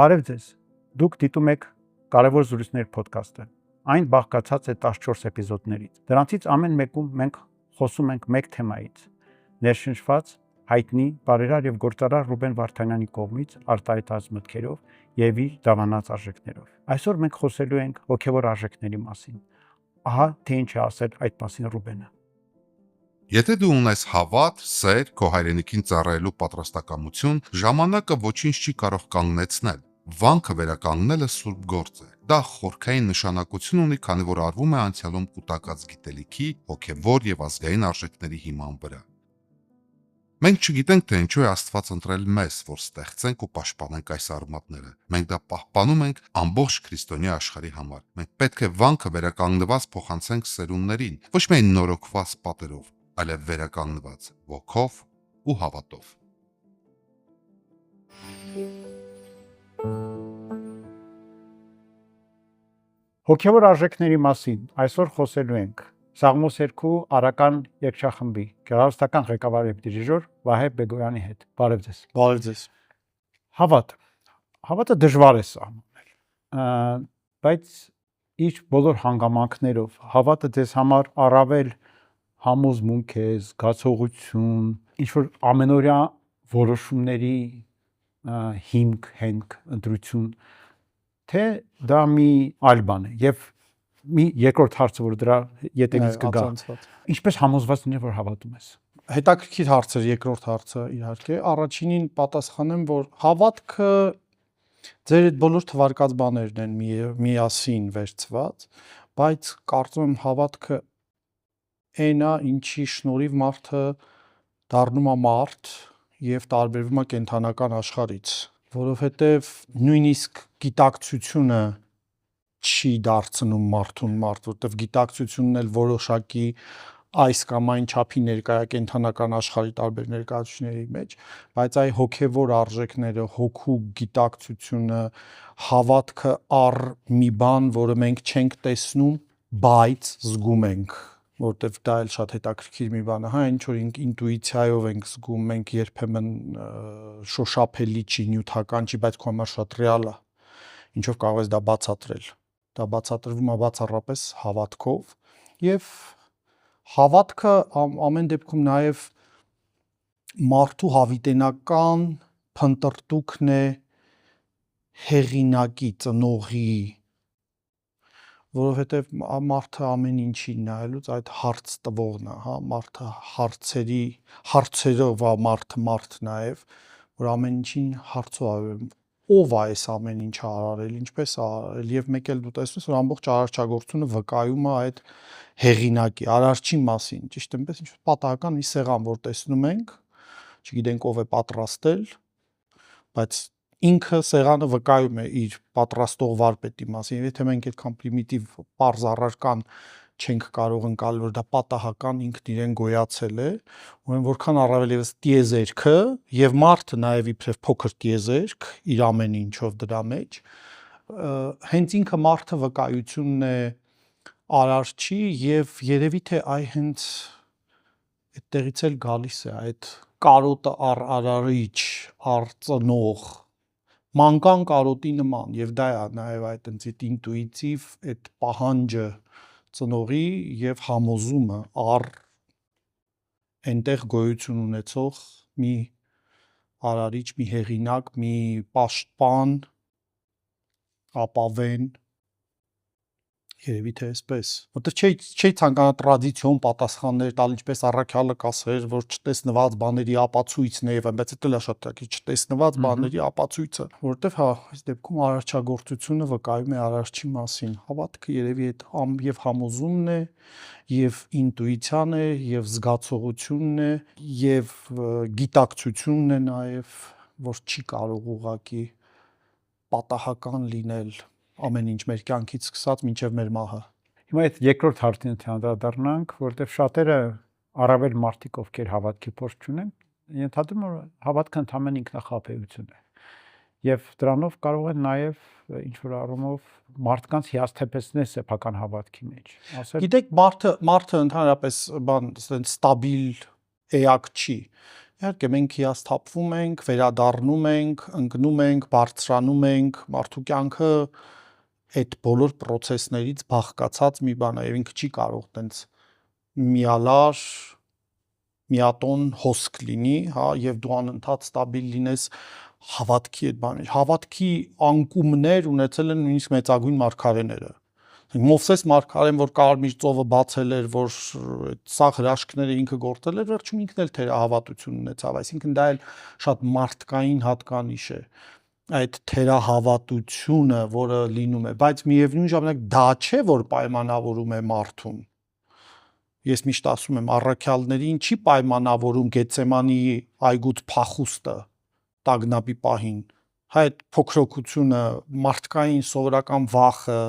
Բարև ձեզ։ Դուք դիտում եք Կարևոր զրույցներ ոդքասթը։ Այն բաղկացած է 14 էպիզոդներից։ Դրանցից ամեն մեկում մենք խոսում ենք մեկ թեմայից՝ ներշնչված հայտնի բարերար եւ գործարար Ռուբեն Վարդանյանի կողմից արտահայտած մտքերով եւ իր դավանած արժեքներով։ Այսօր մենք խոսելու ենք հոգեվոր արժեքների մասին։ Ահա թե ինչ է ասել այդ մասին Ռուբենը։ Եթե դու ունես հավատ, սեր, քո հայրենիքին ծառայելու պատրաստակամություն, ժամանակը ոչինչ չի կարող կանգնեցնել։ Վանքը վերականգնելը սուրբ գործ է։ Դա խորքային նշանակություն ունի, քանի որ արվում է անցյալում կուտակած գիտելիքի, հոգևոր եւ ազգային արժեքների հիման վրա։ Մենք չգիտենք, թե ինչու է Աստված ընտրել մեզ, որ ստեղծենք ու պաշտպանենք այս արմատները։ Մենք դա պահպանում ենք ամբողջ քրիստոնյա աշխարհի համար։ Մենք պետք է վանքը վերականգնված փոխանցենք սերունդներին, ոչ միայն նորոգված պատերով, այլև վերականգնված ոգով ու հավատով։ Հոգևոր արժեքների մասին այսօր խոսելու ենք Սաղմոս 2 արական երգչախմբի գեղարվեստական ղեկավար եւ դիրիժոր Վահե Բեգոյանի հետ։ Բարև ձեզ։ Բարև ձեզ։ Հավատը դժվար է սահմանել, բայց իր բոլոր հանգամանքներով հավատը ձեզ համար առավել համոզմունք է, զգացողություն, ինչ որ ամենօրյա որոշումների հիմք, հենք, ընտրություն, թե դա մի այլ բան է եւ մի երկրորդ հարցը, որ դրա ետևից կգա։ Ինչպես համոզված լինել, որ հավատում ես։ Հետաքրքիր հարց է երկրորդ հարցը, իհարկե։ Առաջինին պատասխանեմ, որ հավատքը ձեր այդ բոլոր թվարկած բաներն են միասին վերցված, բայց կարծում եմ հավատքը այն է, ինչի շնորհիվ մարդը դառնում է մարդ եւ տարբերվում է կենդանական աշխարհից, որովհետեւ նույնիսկ գիտակցությունը չի դարձնում մարդուն մարդ, որտեվ գիտակցությունն էլ որոշակի այս կամ այն չափի ներկայ է կենդանական աշխարհի տարբեր ներկայացությունների մեջ, բայց այ հոգևոր արժեքները, հոգու գիտակցությունը, հավատքը առ մի բան, որը մենք չենք տեսնում, բայց զգում ենք, որտեվ դա էլ շատ հետաքրքիր մի բան է, հա, ինչ որ ինտուիցիայով ենք զգում, մենք երբեմն շոշափելի չի, նյութական չի, բայց քո համար շատ ռեալ է, ինչով կարող ես դա բացատրել։ Դա բացատրվում է բացառապես հավատքով եւ հավատքը ամեն դեպքում նաեւ մարդու հավիտենական փնտրտուքն է հեղինակի, ծնողի, որովհետեւ մարդը ամեն ինչին նայելուց այդ հարց տվողն է, հա, մարդը հարցերով է մարդ նաեւ, որ ամեն ինչին հարցով է ով է այս ամեն ինչը արարել, ինչպես է արարել եւ մեկ էլ դու տեսնում ես, որ ամբողջ արարչագործությունը վկայում է այդ հեղինակի, արարչի մասին, ճիշտ այնպես ինչ պատահական մի սեղան, որ տեսնում ենք, չգիտենք ով է պատրաստել, բայց ինքը սեղանը վկայում է իր պատրաստող վարպետի մասին, եթե մենք այդքան պրիմիտիվ պարզ առարկան չենք կարող ընկալել, որ դա պատահական ինքն իրեն գոյացել է, ուրեմն որքան առավել եւս տիեզերքը եւ մարդը նաեւ իբրև փոքր տիեզերք իր ամեն ինչով դրա մեջ, հենց ինքը մարդը վկայությունն է արարչի եւ երևի թե այ հենց այդտեղից էլ գալիս է այդ կարոտը առ արարիչ, առ ծնող, մանկան կարոտի նման եւ դա է նաեւ այդ ինտուիտիվ այդ պահանջը ծնողի եւ համոզումը առ այնտեղ գոյություն ունեցող մի արարիչ, մի հեղինակ, մի պաշտպան, ապավեն, երևի թե այսպես, որտեղ չի ցանկանա տրադիցիոն պատասխաններ տալ, ինչպես առաքյալը կասեր, որ չտեսնված բաների ապացույցն է եւ այնպես էլ է շատ տակի չտեսնված բաների ապացույցը, որտեղ հա, այս դեպքում արարչագործությունը վկայում է արարչի մասին, հավատքը երևի այդ եւ համոզումն է, եւ ինտուիցիան է, եւ զգացողությունն է, եւ գիտակցությունն է նաեւ, որ չի կարող ուղղակի պատահական լինել ամեն ինչ մեր կյանքից սկսած մինչև մեր մահը։ Հիմա այդ երկրորդ հարցին անդրադառնանք, որտեղ շատերը առավել մարդիկ, ովքեր հավատքի փորձ չունեն, ենթադրում են, որ հավատքը ընդհանրեն ինքնախաբեություն է։ Եւ դրանով կարող են նաեւ ինչ որ առումով մարդկանց հիասթափեցնել սեփական հավատքի մեջ։ Գիտեք, մարդը ընդհանրապես բան, ասենք ստաբիլ էակ չի։ Իհարկե մենք հիասթափվում ենք, վերադառնում ենք, ընկնում ենք, բարձրանում ենք, մարդու կյանքը այդ բոլոր process-ներից բաղկացած մի բան է, եւ ինքը չի կարող տենց միալար միատոն հոսք լինի, հա, եւ դու անընդհատ ստաբիլ լինես հավատքի այդ բանը։ Հավատքի անկումներ ունեցել են նույնիսկ մեծագույն մարգարեները։ Մովսես մարգարեն, որ կարմիր ծովը բացել էր, որ սա հրաշքները ինքը գործել էր, վերջում ինքն էլ թերահավատություն ունեցավ, այսինքն դա էլ շատ մարդկային հատկանիշ է այդ թերահավատությունը, որը լինում է, բայց միևնույն ժամանակ դա չէ, որ պայմանավորում է մարդուն։ Ես միշտ ասում եմ, առաքյալներին չի պայմանավորում Գեթսեմանի այգուց փախուստը տագնապի պահին, հա այդ փոքրոքությունը, մարդկային սովորական վախը,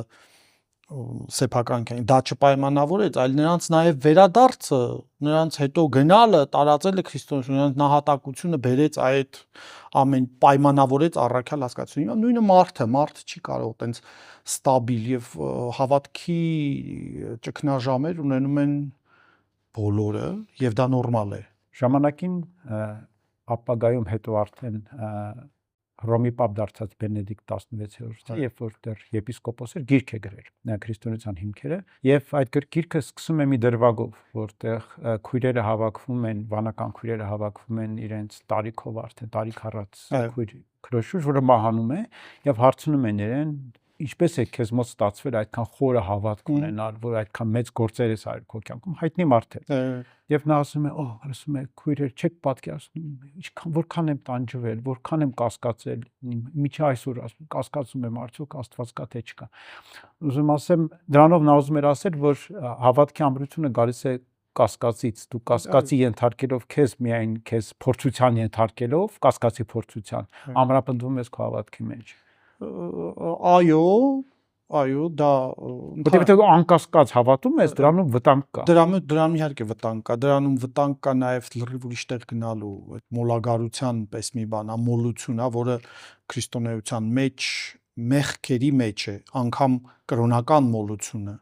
սեփական կյանք, դա չպայմանավորեց, այլ նրանց նաև վերադարձը, նրանց հետո գնալը, տարածելը քրիստոնեություն, նրանց նահատակությունը բերեց այդ ամեն պայմանավորեց առաքյալ հասկացությունը։ Նույնը մարդը չի կարող տենց ստաբիլ եւ հավատքի ճգնաժամեր ունենում են բոլորը եւ դա նորմալ է։ Ժամանակին ապագայում հետո արդեն Հռոմի պապ դարձած Բենեդիկտ 16-րդը, երբ որ դեռ եպիսկոպոս էր, գիրք է գրել քրիստոնեության հիմքերը, եւ այդ գիրքը սկսում է մի դրվագով, որտեղ քույրերը հավաքվում են, վանական քույրերը հավաքվում են իրենց տարիքով արդեն տարիք առած քույր քրոշուշ, որը մահանում է, եւ հարցնում են իրեն ինչպես է քեզ մոտ ստացվել այդքան խորը հավատք ունենալ, որ այդքան մեծ գործեր ես արել քո կյանքում, հայտնի մարդ է։ Եվ նա ասում է, ասում է, քույրեր, չեք պատկերացնում, որքան եմ տանջվել, որքան եմ կասկածել, միջի այսօր կասկածում եմ, արդյոք Աստված կա թե չկա։ Ուզում ասեմ, դրանով նա ուզում էր ասել, որ հավատքի ամրությունը գալիս է կասկածից, դու կասկածի ենթարկելով քեզ միայն քեզ փորձության ենթարկելով, կասկածի փորձության, ամրապնդվում ես քո հավատքի մեջ։ Այո, դա Որտեղ անկասկած հավատում ես, դրանում վտանգ կա։ Դրանում իհարկե վտանգ կա, դրանում վտանգ կա նաև լրիվ ուրիշ տեղ գնալու, այդ մոլագարության պես մի բան, մոլություն, որը քրիստոնեության մեջ մեղքերի մեջ է, անգամ կրոնական մոլությունը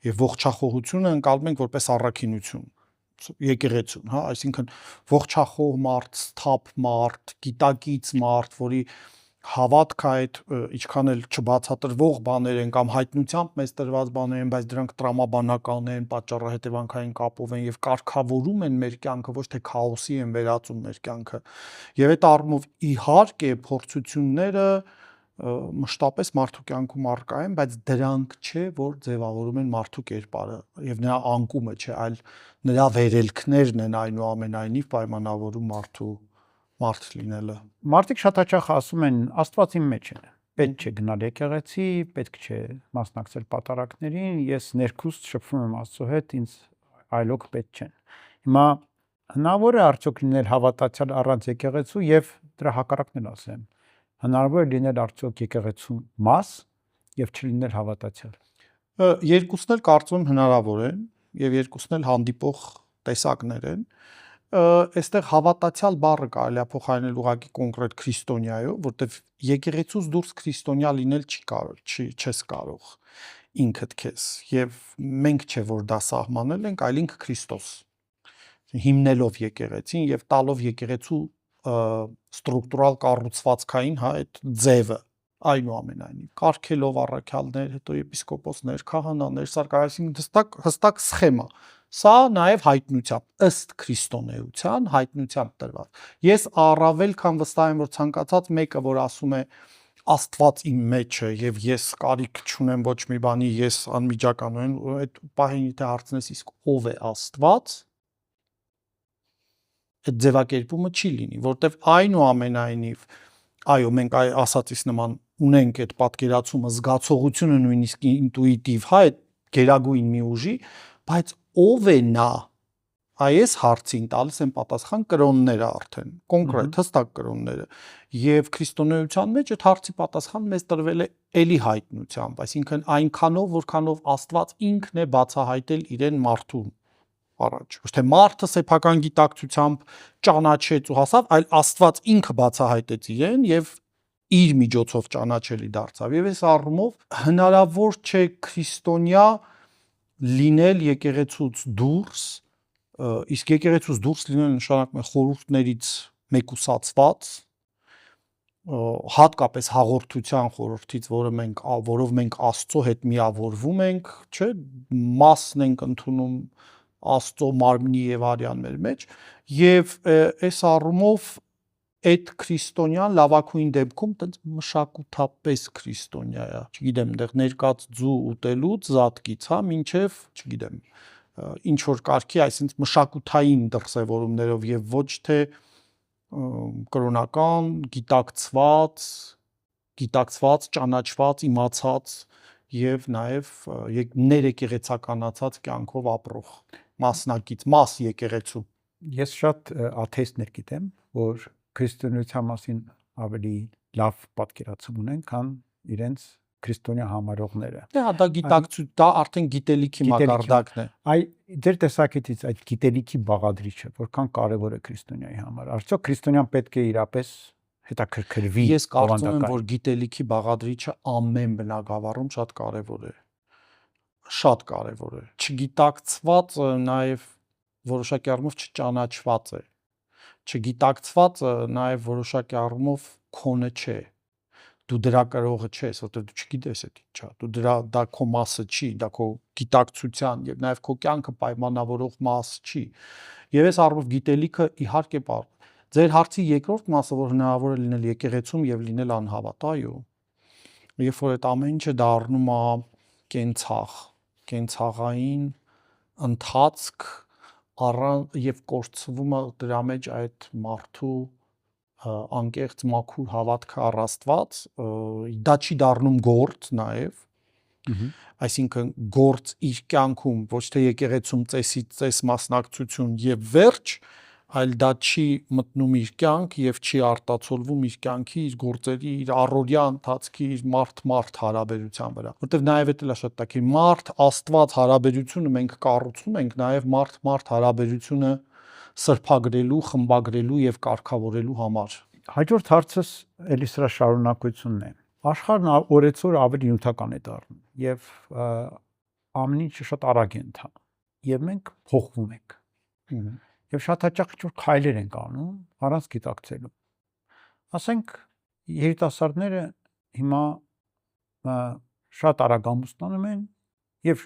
եւ ողջախոհությունը ընկալում ենք որպես առաքինություն եկեղեցուն, հա, այսինքն ողջախոհ մարդ, սթափ մարդ, գիտակից մարդ, որի հավատքը այդ ինչքան էլ չբացատրվող բաներ են կամ հայտնությամբ մեզ տրված բաներ են, բայց դրանք տրամաբանական են, պատճառահետևանքային կապով են եւ կարգավորում են մեր կյանքը, ոչ թե քաոսի են վերածում մեր կյանքը։ Եվ այդ առումով իհարկե փորձությունները մշտապես մարդու կյանքում առկա են, բայց դրանք չէ, որ ձևավորում են մարդու կերպարը եւ նրա անկումը չէ, այլ նրա վերելքներն են այնուամենայնիվ պայմանավորում մարդու մարդ լինելը։ Մարդիկ շատ հաճախ ասում են Աստված իմ մեջ է, պետք չէ գնալ եկեղեցի, պետք չէ մասնակցել պատարակներին, ես ներքուստ շփվում եմ Աստծո հետ, ինձ այլոք պետք չեն։ Հիմա հնարավոր է արդյոք լինել հավատացյալ առանց եկեղեցու եւ դրա հակառակն էլ ասեմ։ Հնարավոր է լինել արդյոք եկեղեցու մաս եւ չլինել հավատացյալ։ Երկուսն էլ կարծում եմ հնարավոր են եւ երկուսն էլ հանդիպող տեսակներ են։ Այստեղ հավատացյալ բառը կարելի է փոխարինել ուղղակի կոնկրետ քրիստոնյայով, որտեվ եկեղեցուց դուրս քրիստոնյա լինել չես կարող ինքդ քեզ եւ մենք չէ որ դա սահմանել ենք, այլ ինքը Քրիստոս հիմնելով եկեղեցին եւ տալով եկեղեցու ստրուկտուրալ կառուցվածքային, հա, այդ ձևը այնուամենայնիվ կարգելով առաքյալներ, հետո եպիսկոպոսներ, քահանաներ, սարկայացին հստակ սխեմա։ Սա նաև հայտնությամբ ըստ քրիստոնեության հայտնությամբ տրված։ Ես առավել քան վստահ եմ, որ ցանկացած մեկը, որ ասում է Աստված իմ մեջ է եւ ես կարիք չունեմ ոչ մի բանի, ես անմիջականորեն այդ պահին եթե հարցնես իսկ ով է Աստված, այդ ձևակերպումը չի լինի, որտեվ այնուամենայնիվ այո, մենք ասածից նման ունենք այդ պատկերացումը, զգացողությունը նույնիսկ ինտուիտիվ, հա, այդ գերագույն մի ուժի, բայց ով է նա։ Այս հարցին տալիս են պատասխան կրոնները արդեն, կոնկրետ հստակ կրոնները։ Եվ քրիստոնեության մեջ այդ հարցի պատասխան մեզ տրվել է էլի հայտնությամբ, այսինքն այնքանով, որքանով Աստված ինքն է բացահայտել իրեն մարդուն առաջ։ Ոչ թե մարդը սեփական գիտակցությամբ ճանաչեց ու հասավ, այլ Աստված ինքը բացահայտեց իրեն եւ իր միջոցով ճանաչելի դարձավ։ Եվ այս առումով հնարավոր չէ քրիստոնյա լինել եկեղեցուց դուրս իսկ եկեղեցուց դուրս լինել նշանակում է խորհուրդներից մեկուսացված, հատկապես հաղորդության խորհրդից, որով մենք Աստծո հետ միավորվում ենք, չէ, մասն ենք ընդունում Աստծո մարմնի եւ արյան մեր մեջ, եւ այս առումով այդ քրիստոնյան լավագույն դեպքում տենց մշակութապես քրիստոնյա է, չգիտեմ, այնտեղ ներկած ձու ուտելուց զատկից, հա, մինչև, չգիտեմ, ինչ որ կարգի, այսինքն մշակութային դրսևորումներով եւ ոչ թե կրոնական, գիտակցված, ճանաչված, իմացած եւ նաեւ ներեկեղեցականացած կյանքով ապրող մասնակից, մաս եկեղեցու։ Ես շատ աթեիստներ գիտեմ, որ քրիստոնեության մասին ավելի լավ պատկերացում ունեն, քան իրենց քրիստոնյա համարողները։ Դա գիտակցություն, դա արդեն գիտելիքի մակարդակն է։ Այ ձեր տեսակետից այդ գիտելիքի բաղադրիչը որքան կարևոր է քրիստոնյայի համար։ Արդյոք քրիստոնյան պետք է իրապես հետաքրքրվի։ Ես կարծում եմ, որ գիտելիքի բաղադրիչը ամեն բնագավառում շատ կարևոր է։ Շատ կարևոր է։ Չգիտակցված նաև որոշակի առումով չճանաչված է։ Չգիտակցվածը նաև որոշակի առումով քոնը չէ։ Դու դրա կրողը չես, որտեղ դու չգիտես այդ ինչա։ Դու դա քո մասը չի, դա քո գիտակցության եւ նաեւ քո կյանքը պայմանավորող մաս չի։ Եվ այս առումով գիտելիքը իհարկե Ձեր հարցի երկրորդ մասը, որ հնարավոր է լինել եկեղեցում եւ լինել անհավատ, այո։ Երբ որ այդ ամեն ինչը դառնում է կենցաղային ընթացք եւ կորցվում է դրա մեջ այդ մարդու անկեղծ մաքուր հավատքը առ Աստված, դա չի դառնում գործ նաև, այսինքն գործ իր կյանքում, ոչ թե եկեղեցում ծեսից ծես մասնակցություն եւ վերջ, այլ դա չի մտնում իր կյանք եւ չի արտացոլվում իր կյանքի, իր գործերի, իր առօրյա ընթացքի, իր մարդ հարաբերության վրա, որտեվ նաեւ դա էլ է շատ տակի մարդ-Աստված հարաբերությունը մենք կառուցում ենք նաեւ մարդ հարաբերությունը սրբագրելու, խմբագրելու եւ կարգավորելու համար։ Հաջորդ հարցս էլի սրա շարունակությունն է։ Աշխարհն օրեցօր ավելի նյութական է դառնում եւ ամեն ինչը շատ արագ է ընթանում եւ մենք փոխվում ենք։ Եվ շատ հաճախ ինչ-որ քայլեր ենք անում առանց գիտակցելու։ Ասենք երիտասարդները հիմա շատ արագ ամուսնանում են եւ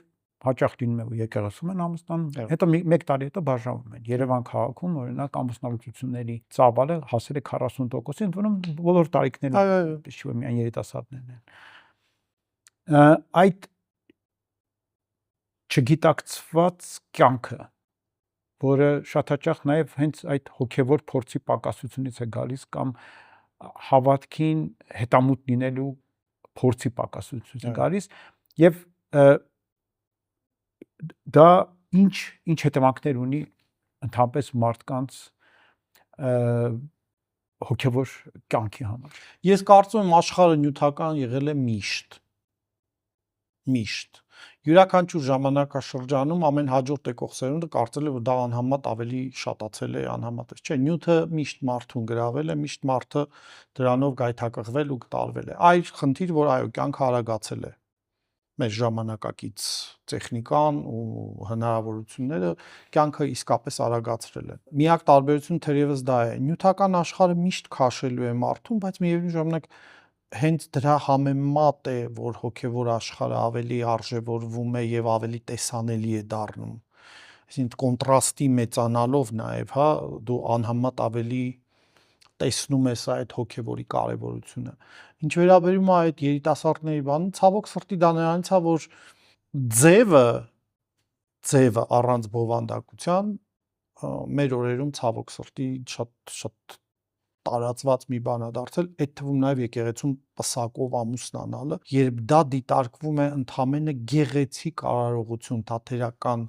հաճախ լինում է ու եկեղեցում են ամուսնանում, հետո մեկ տարի հետո բաժանվում են։ Երևան քաղաքում օրինակ ամուսնալուծությունների ծավալը հասել է 40%-ին, որում բոլոր տարիքներում, ոչ միայն երիտասարդներն են։ Այդ չգիտակցված կյանքը, որը շատ հաճախ նաև հենց այդ հոգևոր փորձի պակասությունից է գալիս կամ հավատքին հետամուտ լինելու փորձի պակասությունից է գալիս եւ դա ինչ հետևանքներ ունի ընդհանրապես մարդկանց հոգևոր կյանքի համար։ Ես կարծում եմ աշխարհը նյութական եղել է միշտ յուրաքանչյուր ժամանակաշրջանում ամեն հաջորդ եկող սերունդը կարծել է, որ դա անհամեմատ ավելի շատացել է, անհամեմատ չէ, նյութը միշտ մարդուն գրավել է, միշտ մարդը դրանով գայթակղվել ու տարվել է։ Այլ խնդիր, որ այո, կյանքը արագացել է։ Մեր ժամանակակից տեխնիկան ու հնարավորությունները կյանքը իսկապես արագացրել են։ Միակ տարբերությունը թերևս դա է։ Նյութական աշխարհը միշտ քաշելու է մարդուն, բայց միևնույն ժամանակ հենց դրա համեմատ է, որ հոգևոր աշխարհը ավելի արժևորվում է եւ ավելի տեսանելի է դառնում։ Այսինքն կոնտրաստի մեծանալով նաեւ, հա, դու անհամեմատ ավելի տեսնում ես այդ հոգևորի կարեւորությունը։ Ինչ վերաբերում է այդ երիտասարդների բանը, ցավոք սրտի դա նրանից է, որ ձևը առանց բովանդակության մեր օրերում ցավոք սրտի շատ տարածված մի բան է դարձել, այդ թվում նաև եկեղեցում պսակով ամուսնանալը, երբ դա դիտարկվում է ընդհանրապես գեղեցիկ արարողություն, թատերական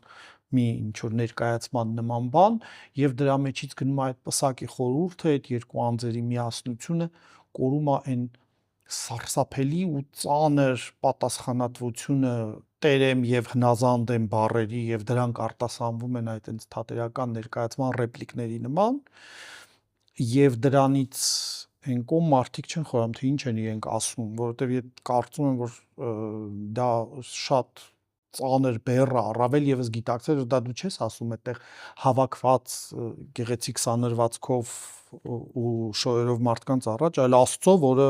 մի ինչ որ ներկայացման նման բան, եւ դրա մեջից գնում է այդ պսակի խորհուրդը, այդ երկու անձերի միասնությունը կորում է այն սարսափելի ու ծանր պատասխանատվությունը տերեմ եւ հնազանդ եմ բառերի եւ դրանք արտասանվում են այդ այնց թատերական ներկայացման ռեպլիկների նման եւ դրանից այն կողմ մարդիկ չեն խորհում թե ինչ են իրենք ասում, որովհետեւ ես կարծում եմ, որ դա շատ ծանր բեռը առավել եւս գիտակցել, որ դա դու չես ասում այդտեղ հավաքված գեղեցիկ սանրվածքով ու շոյերով մարդկանց առաջ, այլ Աստծո, որը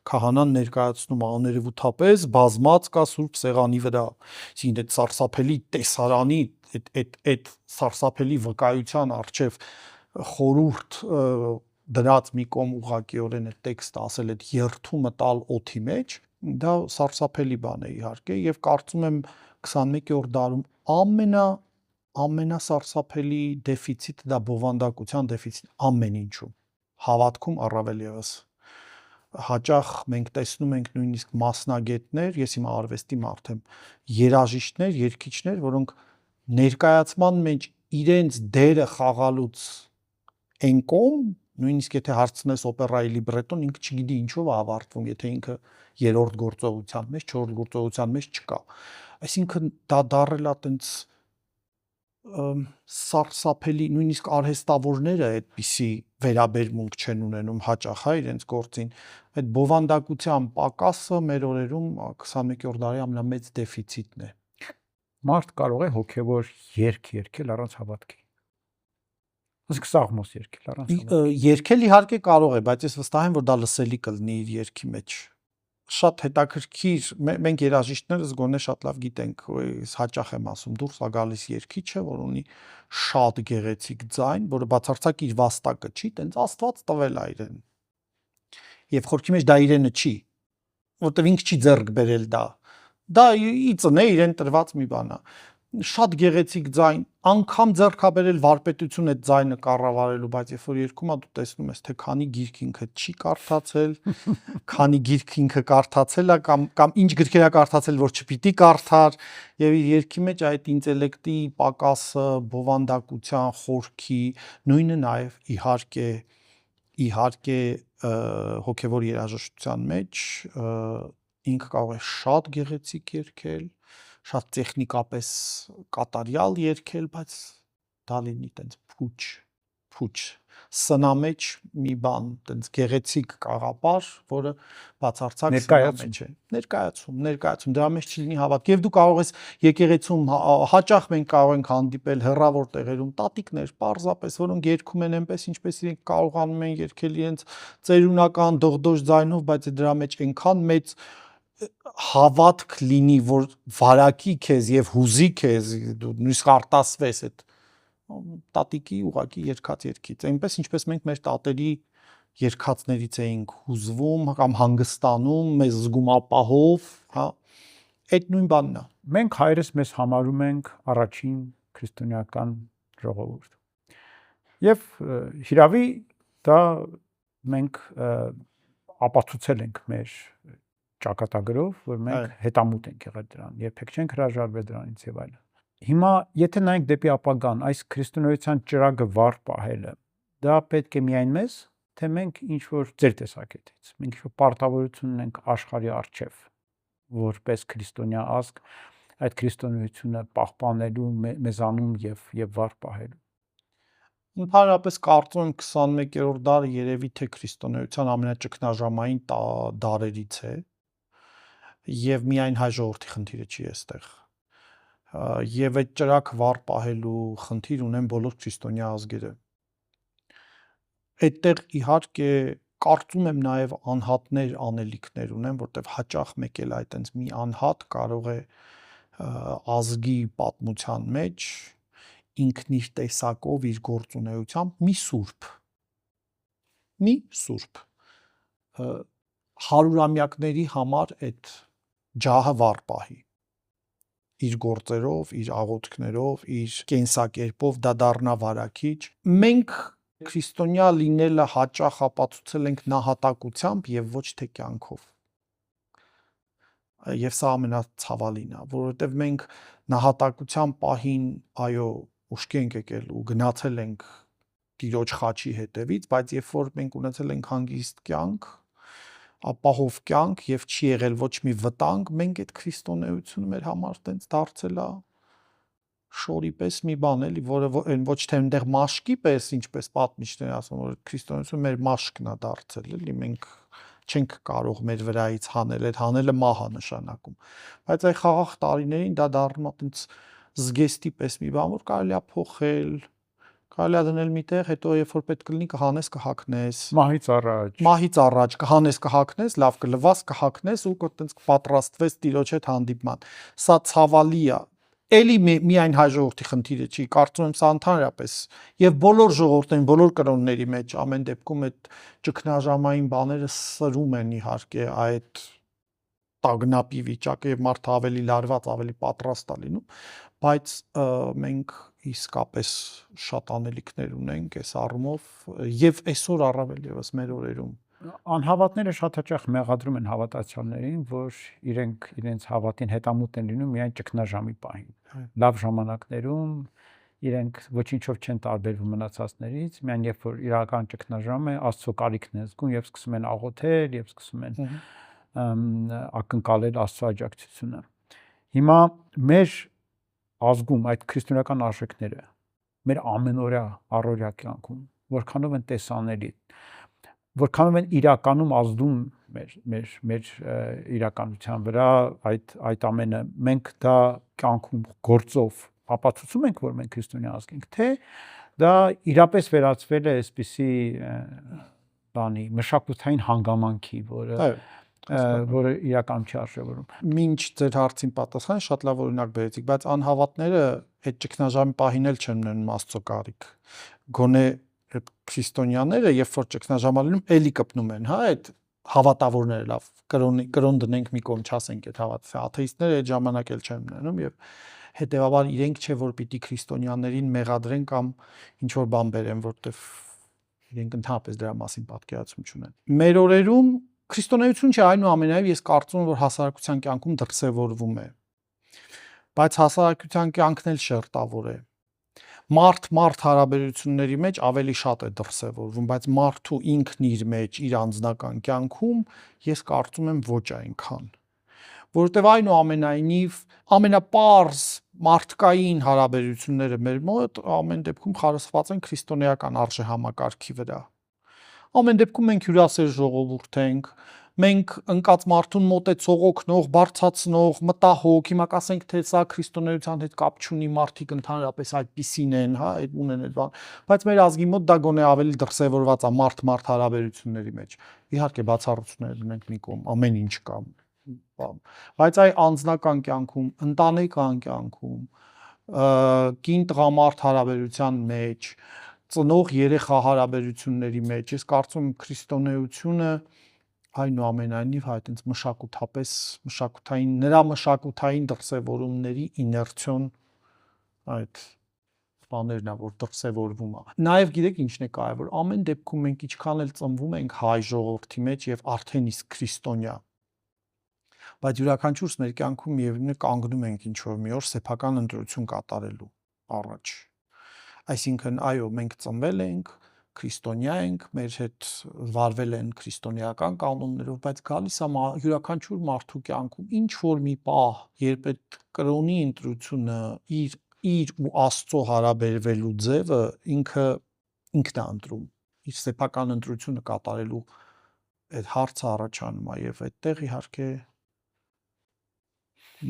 քահանան ներկայացնում աներևութապես բազմած կա սուրբ սեղանի վրա։ Այսինքն այդ սարսափելի տեսարանի, այդ սարսափելի վկայության արչև խորուրդ դրած մի կողմ ուղղակիորեն այդ տեքստը ասել, այդ երթումը տալ օդի մեջ, դա սարսափելի բան է իհարկե, եւ կարծում եմ 21-րդ դարում ամենասարսափելի դեֆիցիտը դա բովանդակության դեֆիցիտ ամեն ինչում, հավատքում առավել եւս։ Հաճախ մենք տեսնում ենք նույնիսկ մասնագետներ, ես հիմա արվեստի մարդ եմ, երաժիշտներ, երգիչներ, որոնք ներկայացման մեջ իրենց դերը խաղալուց այն կողմ, նույնիսկ եթե հարցնես օպերայի լիբրետոն, ինքը չգիտի ինչով է ավարտվում, եթե ինքը երրորդ գործողության մեջ, չորրորդ գործողության մեջ չկա։ Այսինքն դա դառել է տենց սարսափելի, նույնիսկ արհեստավորները այդպիսի վերաբերմունք չեն ունենում հաճախ իրենց գործին։ Այդ բովանդակության պակասը մեր օրերում 21-րդ դարի ամենամեծ դեֆիցիտն է։ Մարդ կարող է հոգևոր երգ երգել առանց հավատքի։ Իսկ սաղմոս երգել առանց հավատքի։ Երգել իհարկե կարող է, բայց ես վստահ եմ, որ դա լսելի կլինի իր երգի մեջ։ Շատ հետաքրքիր, մենք երաժիշտներս գոնե շատ լավ գիտենք, հաճախ եմ ասում, դուրս է գալիս երգիչը, որ ունի շատ գեղեցիկ ձայն, որը բացարձակ իր վաստակը չի, տենց Աստված տվել է իրեն։ Եվ խորքի մեջ դա իրենը չի, որտեղ ինքը չի ձեռք բերել դա։ Դա ի ծնե իրեն տրված մի բան է։ Շատ գեղեցիկ ձայն, անգամ ձեռքաբերել վարպետություն այդ ձայնը կառավարելու, բայց երբ որ երգում է դու տեսնում ես, թե քանի գիրք ինքը չի կարդացել, քանի գիրք ինքը կարդացել է կամ ինչ գրքեր է կարդացել, որ չպիտի կարդար, եւ իր երգի մեջ այդ ինտելեկտի պակասը, բովանդակության, խորքի, նույնը նաեւ իհարկե հոգևոր երաժշտության մեջ ինքը կարող է շատ գեղեցիկ երգել, շատ տեխնիկապես կատարյալ երգել, բայց դա լինի տենց փուչ սնամեջ մի բան, տենց գեղեցիկ կաղապար, որը բացարձակ սնամեջ է։ Ներկայացում, դրա մեջ չլինի հավատք։ Եվ դու կարող ես եկեղեցում հաճախ մենք կարող ենք հանդիպել հեռավոր տեղերում տատիկներ, պարզապես, որոնք երգում են այնպես, ինչպես իրենք կարողանում են երգել իրենց ծերունական դողդոջ ձայնով, բայց դրա մեջ այնքան մեծ հավատք լինի, որ վարակի քեզ եւ հուզի քեզ, դու նույնիսկ արտասվես այդ տատիկի ուղակի երկած երկից, այնպես ինչպես մենք մեր տատերի երկածներից էինք հուզվում կամ հանգստանում, մեզ զգում ապահով, հա, այդ նույն բանն է։ Մենք հայրս մեզ համարում ենք առաջին քրիստոնեական ժողովուրդ։ Եվ հիրավի դա մենք ապացուցել ենք մեր ճակատագրով, որ մենք հետամուտ ենք եղել դրան, երբեք չենք հրաժարվել դրանից եւ այլն։ Հիմա եթե նայենք դեպի ապագան, այս քրիստոնեության ճրագը վառ պահելը, դա պետք է միայն մեզ, թե մենք ինչ որ ձեր տեսակետից, մենք ինչ որ պարտավորություն ունենք աշխարհի առջև, որպես քրիստոնյա ազգ, այդ քրիստոնեությունը պահպանելու, մեզանում եւ վառ պահելու։ Ընդհանրապես կարծում եմ 21-րդ դարը երևի թե քրիստոնեության ամենաճգնաժամային դարերից է, եւ միայն հայ ժողովրդի խնդիրը չի այստեղ։ Եվ այդ ճրակ վառ պահելու խնդիր ունեն բոլոր քրիստոնյա ազգերը։ Այդտեղ իհարկե կարծում եմ նաեւ անհատներ անելիքներ ունեն, որտեղ հաճախ մեկ էլ այտենց մի անհատ կարող է ազգի պատմության մեջ ինքն իր տեսակով, իր գործունեությամբ մի սուրբ հարյուրամյակների համար այդ ջահը վառ պահի իր գործերով, իր աղոթքներով, իր կենսակերպով դա դառնա վարակիչ։ Մենք քրիստոնյա լինելը հաճախ ապացուցել ենք նահատակությամբ եւ ոչ թե կյանքով։ Եվ սա ամենացավալին է, որովհետեւ մենք նահատակության պահին, այո, ուշքի ենք եկել ու գնացել ենք Տիրոջ խաչի հետևից, բայց երբ որ մենք ունեցել ենք հանգիստ կյանք, ապահով կյանք եւ չի եղել ոչ մի վտանգ, մենք այդ քրիստոնեությունը մեր համար տենց դարձել է շորի պես մի բան էլի, որը ոչ թե այնտեղ մաշկի պես, ինչպես պատմիչները ասում, որ քրիստոնեությունը մեր մաշկն է դարձել, էլի մենք չենք կարող մեր վրայից հանել, այդ հանելը մահ է նշանակում։ Բայց այդ խաղաղ տարիներին դա դառնում է այդպես զգեստի պես մի բան, որ կարելի է փոխել, կարելի է դնել միտեղ, հետո երբ որ պետք կլինի կհանես, կհակնես։ Մահից առաջ կհանես, կհակնես, լավ կլվաս, կհակնես ու այտենց կպատրաստվես տիրոջ հետ հանդիպման։ Սա ցավալի է։ Էլի միայն հայ ժողովրդի խնդիրը չի, կարծում եմ սա ընդհանրապես եւ բոլոր ժողովուրդներին, բոլոր կրոնների մեջ ամեն դեպքում այդ ճգնաժամային բաները սրում են իհարկե այդ տագնապի վիճակը եւ մարդը ավելի լարված, ավելի պատրաստ է լինում, բայց մենք իսկապես շատ անելիքներ ունենք այս առումով եւ այսօր առավել եւս մեր օրերում Անհավատները շատ հաճախ մեղադրում են հավատացյալներին, որ իրենք իրենց հավատին հետամուտ են լինում միայն ճգնաժամի պահին։ Լավ ժամանակներում իրենք ոչինչով չեն տարբերվում մնացածներից, միայն երբ որ իրական ճգնաժամ է, Աստծո կարիքն են զգում եւ սկսում են աղոթել եւ սկսում են ակնկալել Աստծո աջակցությունը։ Հիմա մեր ազգում այդ քրիստոնեական արժեքները մեր ամենօրյա առօրյա կյանքում որքանով են տեսանելի, որքանով են իրականում ազդում մեր իրականության վրա այդ ամենը, մենք դա կյանքում գործով ապացուցում ենք, որ մենք քրիստոնյա ազգ ենք, թե դա իրապես վերածվել է այսպիսի բանի մշակութային հանգամանքի, որը իրական չի արժևորում։ Մինչ ձեր հարցին պատասխան շատ լավ օրինակ բերեցիք, բայց անհավատները այդ ճգնաժամի պահին էլ չեն ունենում Աստծո կարիք։ Գոնե այդ քրիստոնյաները, երբ որ ճգնաժամը լինում, էլի կպնում են, հա, այդ հավատավորները լավ կրոն դնենք մի կողմ, չասենք այդ հավատացյալ աթեիստները այդ ժամանակ էլ չեն ունենում եւ հետեւաբար իրենք չէ որ պիտի քրիստոնյաներին մեղադրեն կամ ինչ որ բան բերեն, որտեվ իրենք ընդհանրապես դրա մասին պատկերացում չունեն։ Մեր օրերում քրիստոնեություն չէ, այնուամենայնիվ ես կարծում եմ որ հասարակության կյանքում դրսևորվում է, բայց հասարակության կյանքն էլ շերտավոր է։ Մարդ հարաբերությունների մեջ ավելի շատ է դրսևորվում, բայց մարդու ինքն իր մեջ իր անձնական կյանքում ես կարծում եմ ոչ այնքան, որովհետև այնուամենայնիվ ամենապարզ մարդկային հարաբերությունները մեր մոտ ամեն դեպքում խարսխված են քրիստոնեական արժեհամակարգի վրա։ Ամեն դեպքում մենք հյուրասեր ժողովուրդ ենք, մենք ընկած մարդուն մոտեցող, օգնող, բարձրացնող, մտահոգ, հիմա կասենք թե սա քրիստոնեության հետ կապ չունի, մարդիկ ընդհանրապես այդպիսին են, հա, այդ ունեն այդ բան, բայց մեր ազգի մոտ դա գոնե ավելի դրսևորված է մարդ հարաբերությունների մեջ։ Իհարկե բացառություններ ունենք մի կողմ, ամեն ինչ կա, բայց այ անձնական կյանքում, ընտանեկան կյանքում, կին-տղամարդ հարաբերության մեջ, ծնող երեխա հարաբերությունների մեջ, ես կարծում եմ քրիստոնեությունը այնուամենայնիվ այտենց մշակութային նրա մշակութային դրսևորումների իներցիոն այդ բաներն է, որ դրսևորվում է։ Նաև գիտեք ինչն է կարևոր, ամեն դեպքում մենք ինչքան էլ ծնվում ենք հայ ժողովրդի մեջ եւ արդեն իսկ քրիստոնյա, բայց յուրաքանչյուրս մեր կյանքում միևնույն է կանգնում ենք ինչ որ մի օր սեփական ընտրություն կատարելու առաջ։ Այսինքն, այո, մենք ծնվել ենք, քրիստոնյա ենք, մեր հետ վարվել են քրիստոնեական կանոններով, բայց գալիս է յուրաքանչյուր մարդու կյանքում ինչ որ մի պահ, երբ այդ կրոնի ընտրությունը իր ու Աստծո հարաբերվելու ձևը ինքն է ընտրում, իր սեփական ընտրությունը կատարելու այդ հարցը առաջանում է եւ այդտեղ իհարկե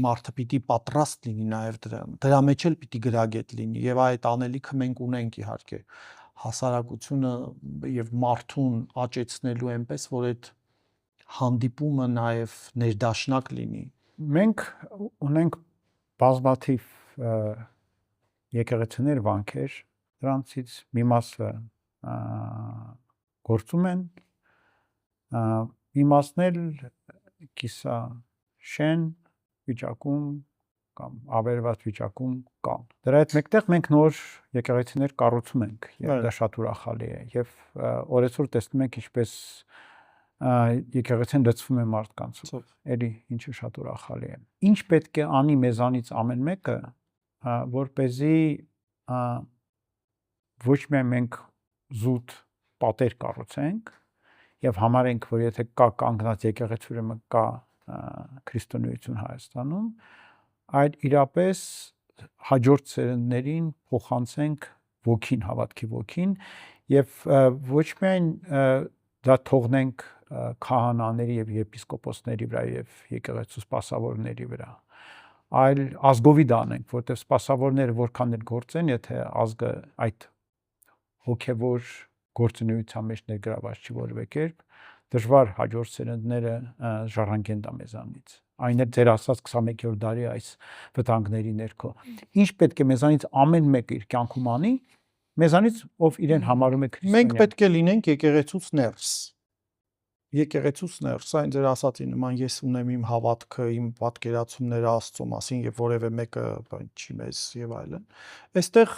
մարդը պիտի պատրաստ լինի նաև դրա մեջ էլ պիտի գրագետ լինի եւ այդ անելիքը մենք ունենք իհարկե հասարակությունը եւ մարդուն աճեցնելու այնպես որ այդ հանդիպումը նաև ներդաշնակ լինի։ Մենք ունենք բազմաթիվ եկեղեցիներ, վանքեր, դրանցից մի մասը գործում են, մի մասն էլ կիսաշեն վիճակում կամ ավերված վիճակում կան։ Դրա հետ մեկտեղ մենք նոր եկեղեցիներ կառուցում ենք եւ դա շատ ուրախալի է եւ օրեցօր տեսնում ենք ինչպես եկեղեցին լցվում է մարդկանցով։ Էլի ինչը շատ ուրախալի է։ Ինչ պետք է անի մեզանից ամեն մեկը, որպեսզի ոչ միայն մենք զուտ պատեր կառուցենք եւ համարենք, որ եթե կա կանգնած եկեղեցի, ուրեմն կա քրիստոնեություն Հայաստանում, այլ իրապես հաջորդ սերունդներին փոխանցենք ոգին, հավատքի ոգին եւ ոչ միայն դա թողնենք քահանաների եւ եպիսկոպոսների վրա եւ եկեղեցու սպասավորների վրա, այլ ազգովի դանենք, որտեղ սպասավորները որքան էլ գործեն, եթե ազգը այդ հոգեվոր գործունեության մեջ ներգրաված չի որևէ կերպ, դժվար հաջորդ սերունդները ժառանգեն դա մեզանից։ Այն էլ ձեր ասած 21-րդ դարի այս վտանգների ներքո։ Ինչ պետք է մեզանից ամեն մեկը իր կյանքում անի, մեզանից ով իրեն համարում է քրիստոնյա։ Մենք պետք է լինենք եկեղեցուց ներս։ Եկեղեցուց ներս, այն ձեր ասածի նման ես ունեմ իմ հավատքը, իմ պատկերացումները Աստծո մասին եւ որևէ մեկը չի մեզ եւ այլն։ Այստեղ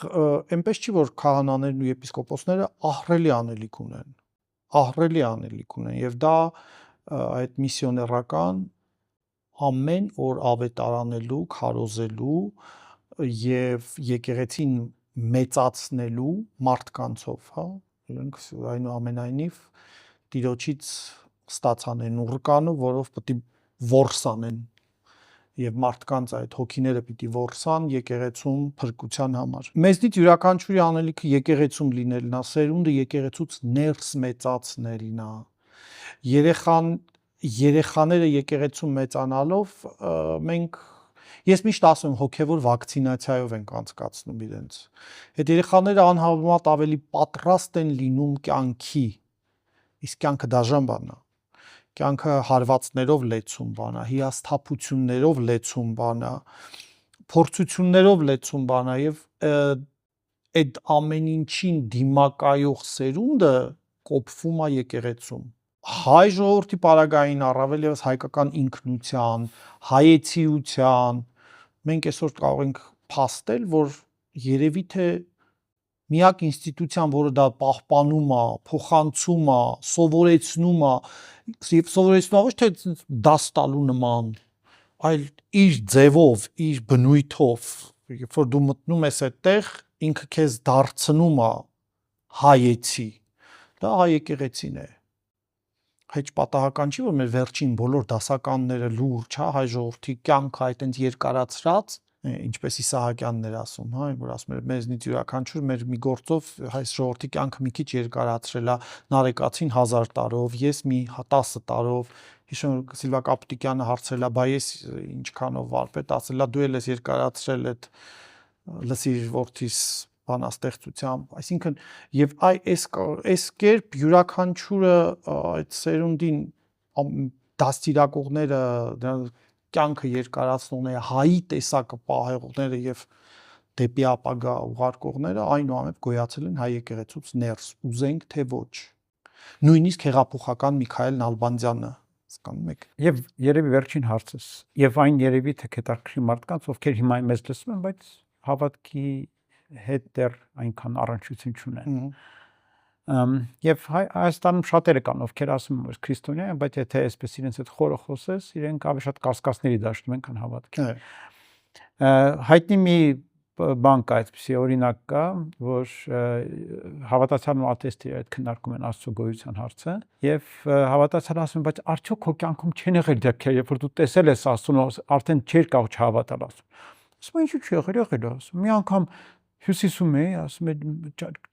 այնպես չի որ քահանաներն ու եպիսկոպոսները ահռելի անելիք ունեն։ Ահռելի անելիք ունեն եւ դա այդ միսիոներական ամեն օր ավետարանելու, քարոզելու եւ եկեղեցին մեծացնելու մարդկանցով, հա, իրենք այնուամենայնիվ Տիրոջից ստացան են ուռկանը, որով պետք է որսանեն եւ մարդկանց այդ հոգիները պիտի որսան եկեղեցում փրկության համար։ Մեզնից յուրաքանչյուրի անելիքը եկեղեցում լինելն է, սերունդը եկեղեցուց ներս մեծացնելն է։ Երեխաները եկեղեցում մեծանալով ես միշտ ասում եմ հոգևոր վակցինացիայով ենք անցկացնում իրենց։ Այդ երեխաները անհավատ ավելի պատրաստ են լինում կյանքի, իսկ կյանքը դաժան բան է։ Կյանքը հարվածներով լեցուն բան է, հիասթափություններով լեցուն բան է, փորձություններով լեցուն բան է եւ այդ ամեն ինչին դիմակայող սերունդը կոփվում է եկեղեցում։ Հայ ժողովրդի պարագային առավել եւս հայկական ինքնության, հայեցիության մենք այսօր կարող ենք փաստել, որ երևի թե միակ ինստիտուցիան, որը դա պահպանում է, փոխանցում է, սովորեցնում է, եւ սովորեցնում ոչ թե դաս տալու նման, այլ իր ձևով, իր բնույթով, երբ որ դու մտնում ես այդտեղ, ինքը քեզ դարձնում է հայեցի։ Դա հայ եկեղեցին է։ Հեչ պատահական չի, որ մեր վերջին բոլոր դասականները լուրջ, հա, հայ ժողովրդի կյանքը այտենց երկարացրած, ինչպես Իսահակյանն էր ասում, հա, որ ասում էր մեզնից յուրաքանչյուր մեր մի գործով հայ ժողովրդի կյանքը մի քիչ երկարացրել է, Նարեկացին 1000 տարով, ես մի 10 տարով, հիշում եմ Սիլվա Կապուտիկյանը հարցրել է, բա ես ինչքանով վարպետ, ասել է դու էլ ես երկարացրել այդ լսիր որդիս բանաստեղծությամբ, այսինքն եւ այս կերպ յուրաքանչյուրը այդ սերունդին դաստիարակողները, կյանքը երկարացնողները, հայի տեսակը պահողները եւ դեպի ապագա ուղարկողները այնուամենայնիվ գոյացել են հայ եկեղեցուց ներս, ուզենք թե ոչ։ Նույնիսկ հեղափոխական Միքայել Նալբանդյանը, հասկանում եք։ Եվ երևի վերջին հարցս, եւ այն երևի թե հետաքրքրի մարդկանց, ովքեր հիմա մեզ լսում են, բայց հավատքի հետ դեռ այնքան առնչություն չունեն։ Եվ Հայաստանում շատերը կան, ովքեր ասում են, որ քրիստոնյա են, բայց եթե այսպես իրենց հետ խորը խոսես, իրենք ավելի շատ կասկածների դաշտում են, քան հավատքի։ Հայտնի մի բան կա, այդպիսի օրինակ կա, որ հավատացյալն ու աթեստը այդ քննարկում են Աստծո գոյության հարցը, եւ հավատացյալը ասում է, բայց արդյոք քո կյանքում չեն եղել դեպքեր, երբ որ դու տեսել ես Աստծուն, արդեն չէր կարող չհավատալ ասում։ Ասում ինչու՞ չի եղել, ասում։ Մի անգամ Հյուսիսում էի, ասում է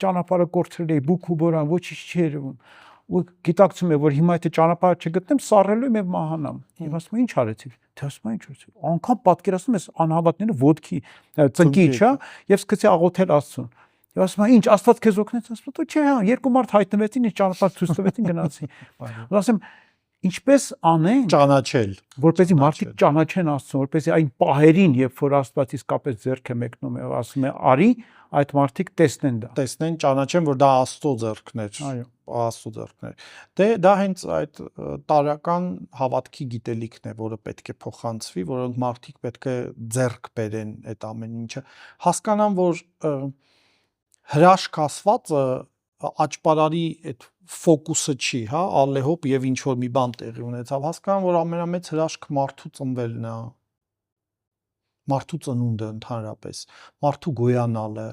ճանապարհը կորցրել էի, բուք ու բորան, ոչինչ չի երևում։ Ու գիտակցում է, որ հիմա եթե ճանապարհը չգտնեմ, սառելու եմ եւ մահանամ։ Եվ ասում է ինչ արեցի։ Թե ասում է ինչ արեցի։ Անկամ պատկերացնում ես անհավատները ոդքի ծնկիչ, հա, եւ սկսեցի աղոթել Աստծուն։ Եվ ասում է ինչ Աստված քեզ օգնեց, ասում է չէ, հա, երկու մարդ հայտնվեցին, ինչ ճանապարհ ցույց տվեցին, գնացին։ Ու ասեմ ինչպես անեն ճանաչել, որպեսզի մարդիկ ճանաչեն Աստծուն, որպեսզի այն պահերին, երբ որ Աստված իսկապես ձեռք է մեկնում եւ ասում է արի, այդ մարդիկ տեսնեն դա։ Տեսնեն, ճանաչեն, որ դա Աստծո ձեռքն էր։ Այո, Աստծո ձեռքն էր։ Դե դա հենց այդ տարական հավատքի գիտելիքն է, որը պետք է փոխանցվի, որոնք մարդիկ պետք է ձեռք բերեն այդ ամեն ինչը։ Հասկանան, որ հրաշք ասվածը աճպարարի այդ ֆոկուսը չի, հա, ալեհոպ եւ ինչ որ մի բան տեղի ունեցավ, հասկանան, որ ամենամեծ հրաշքը մարդու ծնվելն է, մարդու ծնունդը ընդհանրապես, մարդու գոյանալը,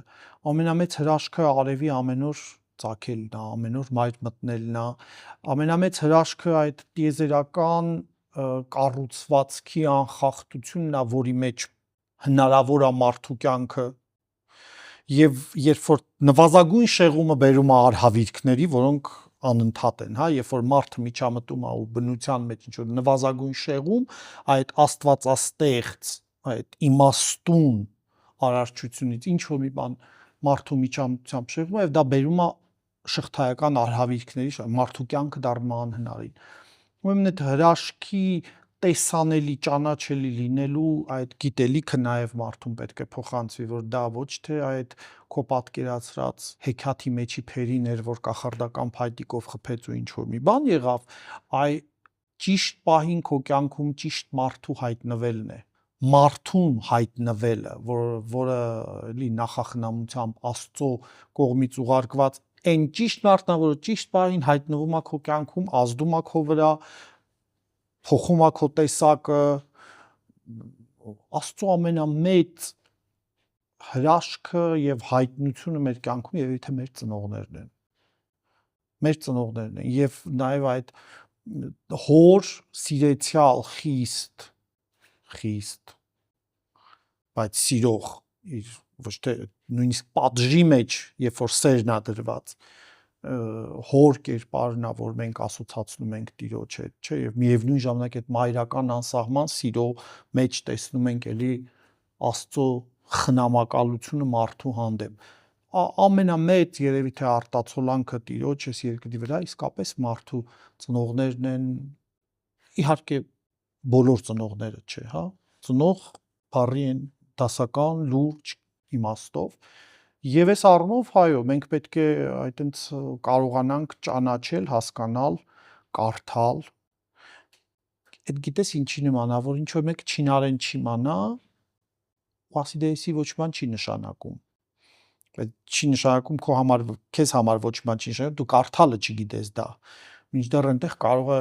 ամենամեծ հրաշքը արևի ամեն օր ծագելն է, ամեն օր մայր մտնելն է, ամենամեծ հրաշքը այդ տիեզերական կառուցվածքի անխախտությունն է, որի մեջ հնարավոր է մարդու կյանքը։ Եվ երբ որ նվազագույն շեղումը բերում է արհավիրքների, որոնք անընդհատ են, հա, երբ որ մարդը միջամտում է ու բնության մեջ ինչ որ նվազագույն շեղում, այդ աստվածաստեղծ, այդ իմաստուն արարչությունից ինչ որ մի բան մարդու միջամտությամբ շեղում է եւ դա բերում է շղթայական արհավիրքների, մարդու կյանքը դառնում է անհնարին։ Ուրեմն այդ հրաշքի տեսանելի, ճանաչելի լինելու այդ գիտելիքը նաև մարդուն պետք է փոխանցվի, որ դա ոչ թե այդ քո պատկերացրած հեքիաթի մեջի փերին էր, որ կախարդական փայտիկով խփեց ու ինչ որ մի բան եղավ, այ ճիշտ պահին քո կյանքում ճիշտ մարդու հայտնվելն է։ Մարդուն հայտնվելը, որը էլի նախախնամությամբ Աստծո կողմից ուղարկված այն ճիշտ մարդն է, որը ճիշտ պահին հայտնվում է քո կյանքում, ազդում է քո վրա, փոխում է քո տեսակը, Աստծո ամենամեծ հրաշքը եւ հայտնությունը մեր կյանքում եւ թե մեր ծնողներն են։ Մեր ծնողներն են եւ նաեւ այդ հոր սիրեցյալ խիստ, բայց սիրող իր ոչ թե նույնիսկ պատժի մեջ, երբ որ սերն է դրված, հոր կերպարն է, որ մենք ասոցացնում ենք Տիրոջ հետ, չէ, եւ միևնույն ժամանակ այդ մայրական անսահման սիրո մեջ տեսնում ենք էլի Աստծո խնամակալությունը մարդու հանդեպ։ Ամենամեծ երևի թե արտացոլանքը Տիրոջ էս երկրի վրա իսկապես մարդու ծնողներն են, իհարկե բոլոր ծնողները չէ, հա, ծնող բառի են դասական լուրջ իմաստով եւ այս առումով հայո մենք պետք է այտենց կարողանանք ճանաչել, հասկանալ, կարդալ։ Այդ գիտես ինչի նման է, որ ինչ որ մեկ չինարեն չիմանա, ասիդեյսի ոչ բան չի նշանակում։ Այդ չի նշանակում քո համար, քեզ համար ոչ բան չի նշանակում, դու կարդալը չգիտես դա։ Մինչդեռ այնտեղ կարող է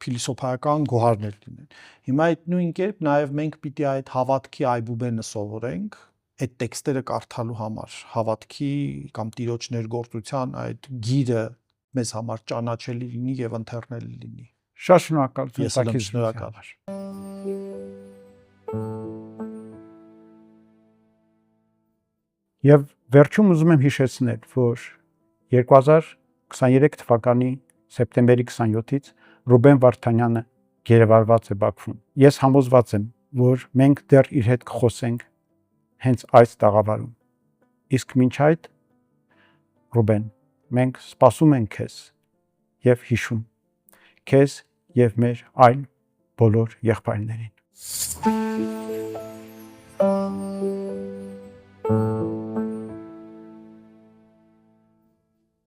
փիլիսոփայական գոհարներ լինեն։ Հիմա այդ նույն կերպ նաև մենք պիտի այդ հավատքի այբուբենը սովորենք այդ տեքստերը կարդալու համար, հավատքի կամ Տիրոջ ներգործության այդ գիրը մեզ համար ճանաչելի լինի եւ ընթեռնելի լինի։ Շատ շնորհակալ, Ես եմ շնորհակալ։ Եվ վերջում ուզում եմ հիշեցնել, որ 2023 թվականի սեպտեմբերի 27-ից Ռուբեն Վարդանյանը գերեվարված է Բաքվում։ Ես համոզված եմ, որ մենք դեռ իր հետ կխոսենք հենց այս տաղավարում։ Իսկ մինչ այդ, Ռուբեն, մենք սպասում ենք քեզ եւ հիշում քեզ եւ մեր այլ բոլոր եղբայրներին։